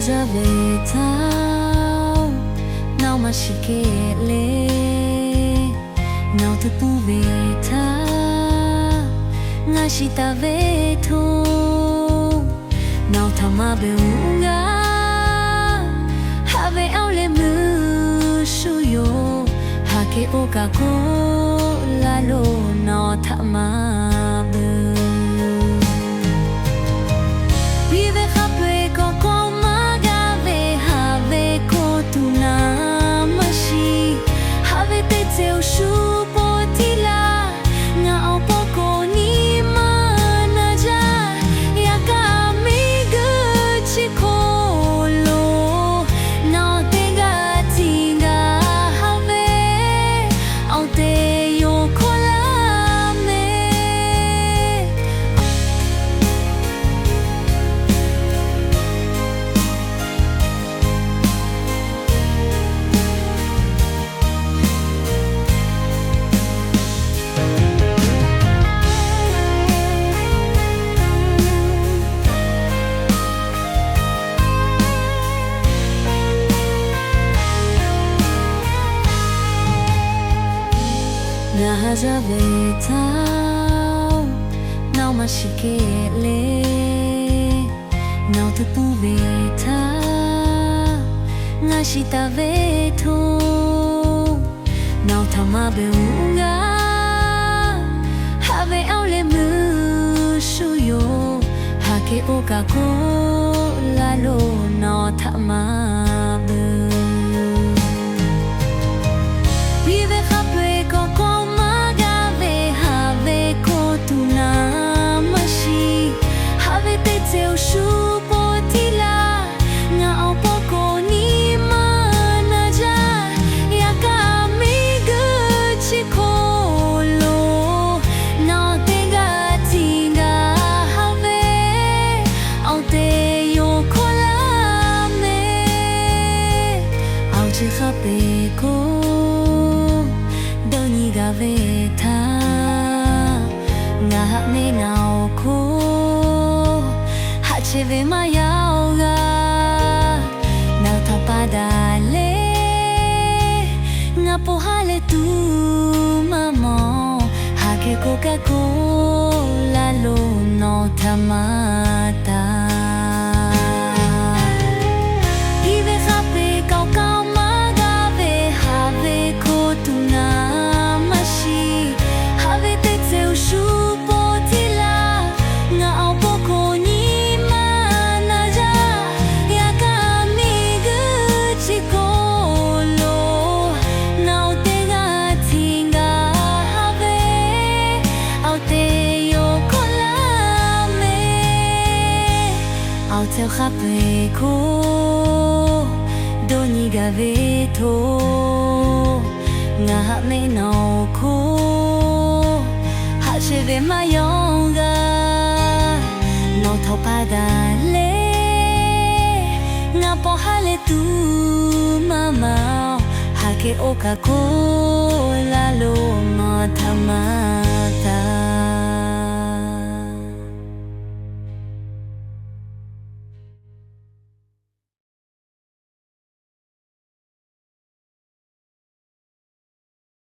ra về thao nào mà chỉ kể lệ nào thật tu về tha ngã chỉ ta về thu nào thầm mà bêu ngã ha về ao lệ mưa suyo ha ke o ka cô la lô nào thầm mà bêu vì về khắp về có con mà ga về ha về cô tu na mà chỉ ha về tết treo su po ti la ngã ao po cô ni mà na ja ya ka mi gu chi ko lo nào te ga ti ga ha về ao te yo ko la me ngã ra về thao nào mà chỉ kể lệ nào thật tu về tha ngã chỉ ta về thu nào thầm mà bêu ngã ha về ao lệ mưa suyo ha ke o ka cô la lô nào thầm mà bêu vì về khắp về có con mà ga về ha về cô tu na mà chỉ ha về tết treo su po ti la ngã ao po cô ni mà na ja ya ka mi gu chi ko lo nào te ga ti ga ha về ao te yo ko la me ao chi khắp về cô ga về tha ngã mê nào cô hạ chế về mà yao ga nào thà pa đà lê ngã po ha lê tu mà mò hạ ke coca cola lô nó thà mà ta đi về khắp về cao cao mà ga về ha về cô tu na ha về tết treo su po ti la ngã ao po cô ni mà na ja ya ka mi gu chi ko lo nào te ga ti ga ha về ao te yo ko la me ao theo khắp về cô đôi ni ga về thô ngã mê nào cô hạ chế về mà yoga nào thâu pa đà lê ngã po ha lê tu mà mau hạ ke o ka cô la lô mà thà mà ta